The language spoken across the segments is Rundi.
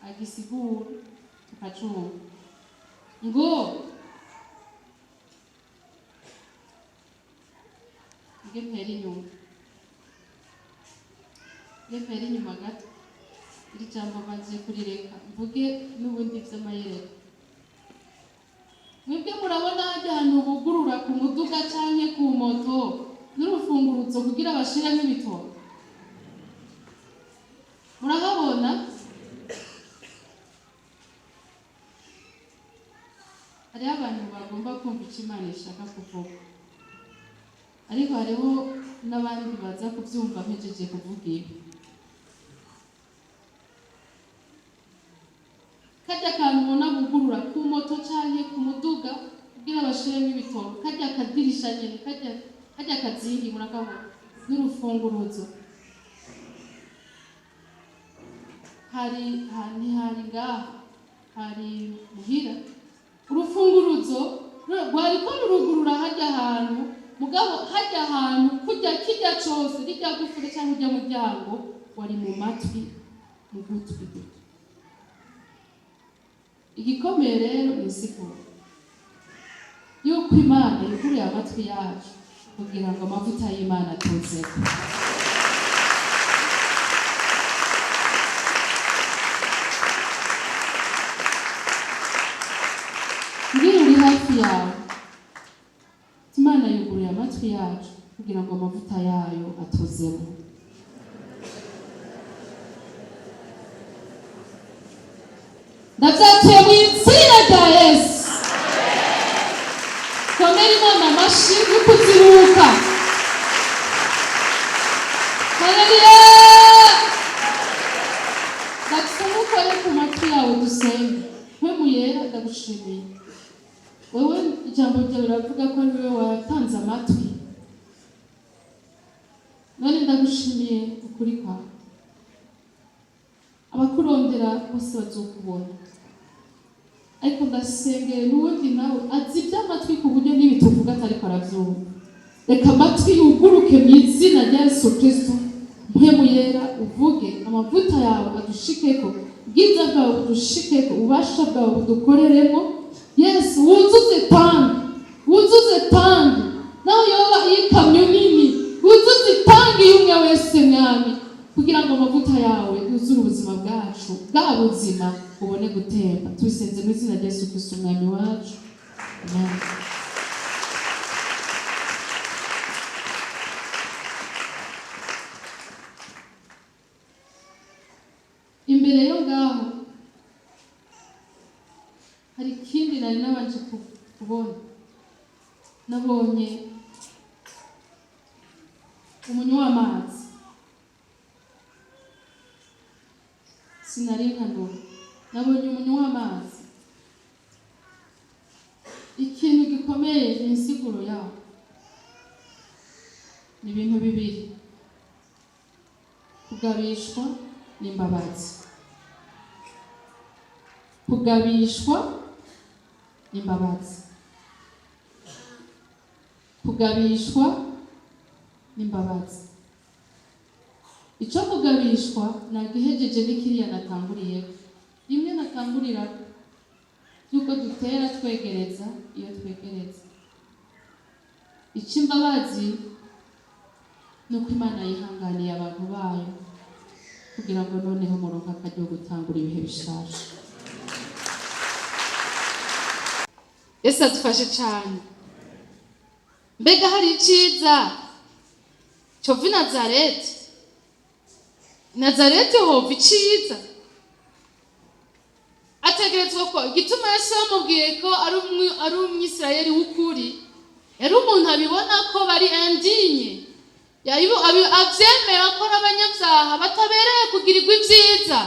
agisigura tukacumva ngo ngepera inyuma gato iri jambo maze kurireka mvuge n'ubundi vy'amayereka. Mwebwe murabona hajya ahantu bugurura ku muduga canke ku moto n'urufunguruzo kugira bashiremo ibitoro, murahabona? Hariho abantu bagomba kumva icyo Imana ishaka kuvuga, ariko hariho n'abandi baza kubyumva mpejeje kuvuga ibi. Kajya akantu ubona bugurura ku moto canke ku muduga kugira bashiremo ibitoro, kajya akadirisha nyene, kajya akazingi murakabona n'urufunguruzo. Hari ngaha, hari muhira urufunguruzo rwariko rurugurura hajya ahantu, mugabo hajya ahantu kujya kijya cose rijya gufure cyangwa ujya muryango wari mu matwi mu gutwi. Igikomeye rero ni siporo yuko Imana yuguruye amatwi yacu kugira ngo amavuta y'Imana atuzeko. Ngira uri hafi yawe, Imana yuguruye amatwi yacu kugira ngo amavuta yayo atuzemo. Ndavyatuye mu izina rya Yesu. Komera Imana amashyi y'ukuziruka. Haleluya. Ndasaba ukore ku matwi yawe dusenge. Mpemu yera ndagushimiye. Wewe ijambo ryawe riravuga ko niwe watanze amatwi. None ndagushimiye ukuri kwawe. Abakurondera bose bazokubona, ariko ndasengeye n'ubundi nawe azi iby'amatwi ku buryo n'ibituvuga atariko aravyumva. Reka amatwi yuguruke mu izina rya Yesu Kristo. Mpemu yera uvuge, amavuta yawe adushikeko, ubwiza bwawe budushikeko, ububasha bwawe budukoreremo. Yesu wuzuze tangi naho yoba ikamyo nini, wuzuze tangi y'umwe wese mwami, kugira ngo amavuta yawe yuzure ubuzima bwacu, bwa buzima bubone gutemba. Tubisenze mu izina rya Yesu Kristo umwami wacu, amen. Imbere yo ngaho hari ikindi nari nabanje kubona. Nabonye umunywa w'amazi, sinari nkanura, nabonye umunywa w'amazi. Ikintu gikomeye ni insiguro yawo, ni ibintu bibiri: kugabishwa n'imbabazi. Kugabishwa n'imbabazi. Kugabishwa n'imbabazi. Ico kugabishwa nagihejeje n'ikiriya natanguriye. Rimwe natangurira yuko dutera twegereza iyo twegereza. Ic'imbabazi nuko Imana yihanganiye abantu bayo kugira ngo noneho muronka akaryo gutangura ibihe bishasha. Yesu adufashe cyane. Mbega hari iciza cova Nazareti hova iciza? Ategerezwa ko igituma Yesu yamubwiye ko ari umwisirayeli w'ukuri, yari umuntu abibona ko bari indigne, avyemera ko n'abanyabyaha batabereye kugirirwa ibyiza.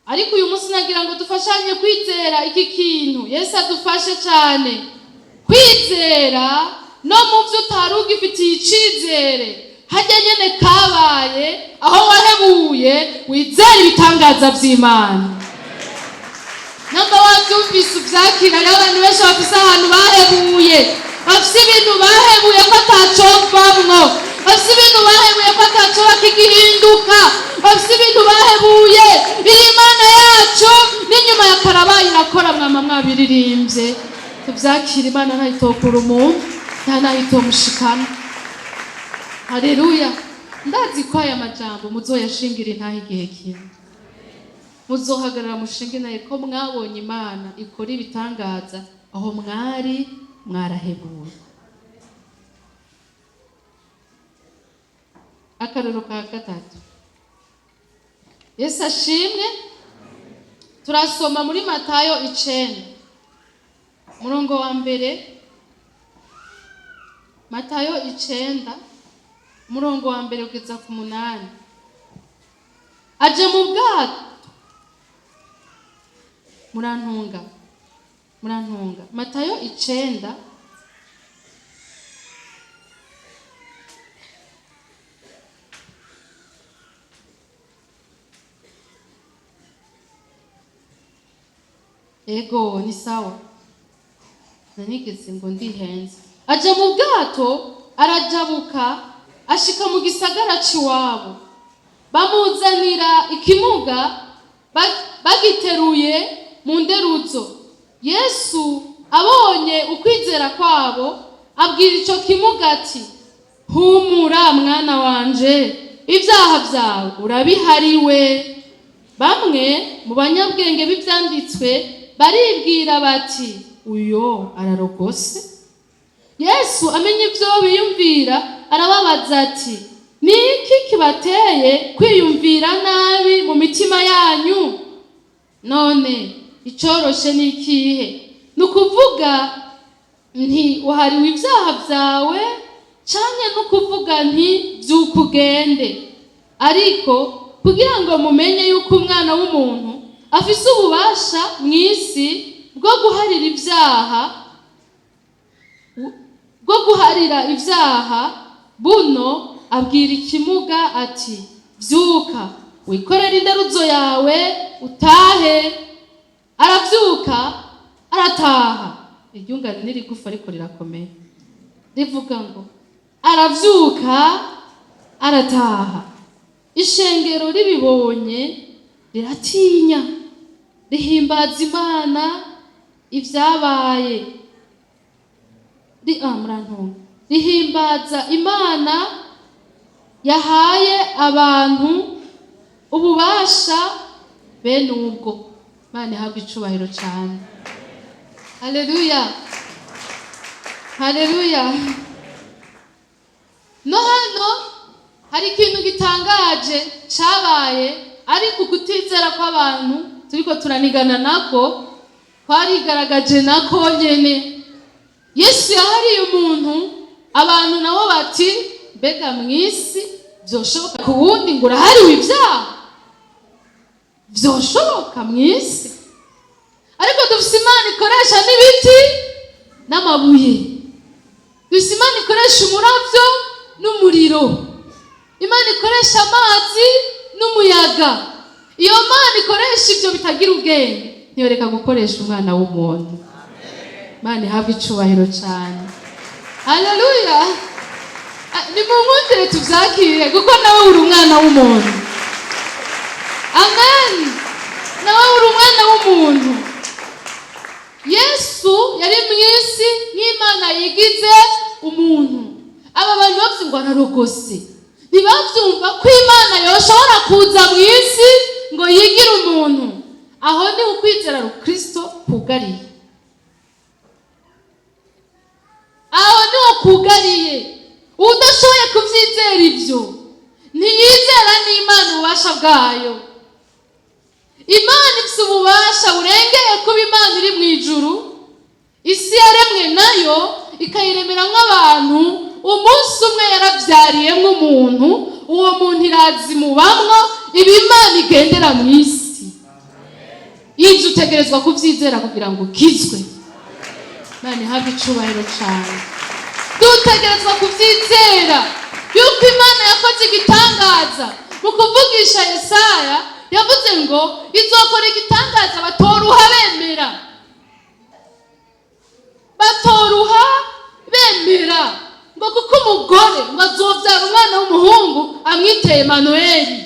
Ariko uyu munsi nagira ngo dufashanye kwizera iki kintu. Yesu adufashe cyane kwizera no mu byo utari ugifitiye icizere. Hajya nyene kabaye aho wahebuye, wizera ibitangaza by'Imana. Namba wabyumvise ubyakira. Rero abantu benshi bafise ahantu bahebuye, bafise ibintu bahebuye ko atacovamwo, bafise ibintu bahebuye ko ataco bakigihinduka, bafise ibintu bahebuye. Iyi Mana yacu irabaye irakora mwama mwabiririmbye tuvyakira. Imana ntayitokura umuntu nta ntayitomushikana. Haleluya. Ndazi ko aya majambo muzoyashingira intahe igihe kimwe, muzohagarara mushinge naye ko mwabonye Imana ikora ibitangaza aho mwari mwarahebuwe. Akarero ka gatatu, Yesu ashimwe. Turasoma muri Matayo 9 murongo wa mbere. Matayo 9 murongo wa mbere kugeza ku 8. Aje mu bwato, murantunga. Matayo 9 ego ni sawa, nanigeze ngo ndihenze. Aje mu bwato arajabuka ashika mu gisagara ciwabo, bamuzanira ikimuga bagiteruye mu nderuzo. Yesu abonye ukwizera kwabo abwira ico kimuga ati, humura mwana wanje, ibyaha byawe urabihariwe. Bamwe mu banyabwenge b'ivyanditswe baribwira bati, uyo ararogose. Yesu amenye ibyo biyumvira arababaza ati, ni iki kibateye kwiyumvira nabi mu mitima yanyu? None icoroshe ni ikihe? Ni ukuvuga nti uhariwe ibyaha byawe, canke ni ukuvuga nti byuka ugende. Ariko kugira ngo mumenye yuko umwana w'umuntu afise ububasha mw'isi bwo guharira ibyaha, buno abwira ikimuga ati, vyuka wikorere inderuzo yawe utahe. Aravyuka arataha. Iryungane n'irigufa ariko rirakomeye, rivuga ngo aravyuka arataha. Ishengero ribibonye riratinya, rihimbaza Imana ivyabaye. Rihimbaza Imana yahaye abantu ububasha bene ubwo. Imana ihabwa icubahiro cyane. Haleluya, haleluya. No hano hari ikintu gitangaje cabaye, ariko kutizera kw'abantu turiko turanigana nako kwarigaragaje nako nyene. Yesu yahariye umuntu, abantu nabo bati, mbega mw'isi vyoshoboka ku wundi ngo urahariwe ibyaha? Vyoshoboka mw'isi? Ariko dufise Imana ikoresha n'ibiti n'amabuye, dufise Imana ikoresha umuravyo n'umuriro, Imana ikoresha amazi n'umuyaga. Iyo Mana ikoresha ivyo bitagira ubwenge ntiyoreka gukoresha umwana w'umuntu. Imana ihabwa icubahiro cyane. Haleluya. Nimumwumvire tuvyakire kuko nawe uri umwana w'umuntu. Amen. Nawe uri umwana w'umuntu. Yesu yari mw'isi nk'Imana yigize umuntu. Aba bantu bavuze ngo ararogose, ntibavyumva ko Imana yoshobora kuza mw'isi ngo yigire umuntu. Aho ni ukwizera Kristo kugariye. Aho ni ukugariye. Udashoboye kuvyizera ivyo ntiyizera n'Imana ububasha bwayo. Imana ifise ububasha burengeye kuba Imana iri mw'ijuru. Isi yaremwe nayo ikayiremeramwo abantu. Umunsi umwe yaravyariyemwo umuntu, uwo muntu irazimubamwo, iba Imana igendera mw'isi. Ivyo utegerezwa kuvyizera kugira ngo ukizwe. Imana ihabwe icubahiro cane. Dutegerezwa kuvyizera yuko Imana yakoze igitangaza. Mu kuvugisha Yesaya yavuze ngo izokora igitangaza batoruha bemera. Batoruha bemera ngo kuko umugore ngo azovyara umwana w'umuhungu amwiteye Emanueli.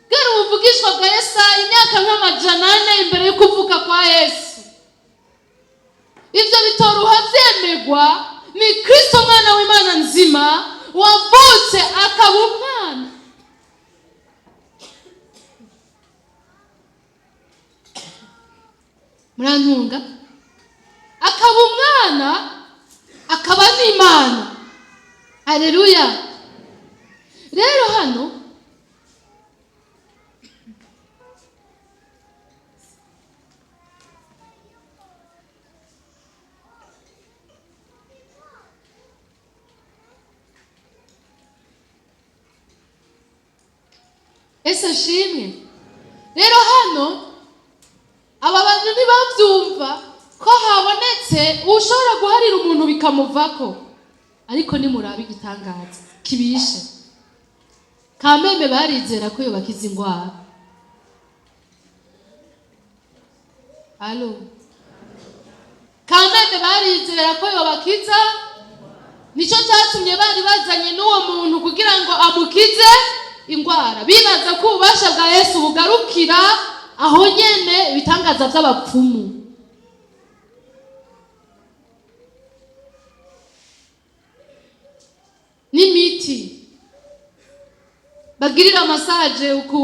Bwari ubuvugishwa bwa Yesaya imyaka 400 imbere yo kuvuka kwa Yesu. Ivyo bitoruha vyemegwa ni Kristo mwana w'Imana nzima wavutse akaba umwana. Murantunga? Akaba umwana akaba n'Imana. Haleluya. Rero hano ese shimwe. Rero hano aba bantu ntibavyumva ko habonetse ushobora guharira umuntu bikamuvako, ariko nimurabe igitangaza kibishe. Kameme barizera ko yobakiza ingwara. Alo. Kameme barizera ko yobakiza, nico cyatumye bari bazanye n'uwo muntu kugira ngo amukize ingwara. Bibaza ko ububasha bwa Yesu bugarukira aho nyene ibitangaza by'abapfumu. N'imiti bagirira massage uku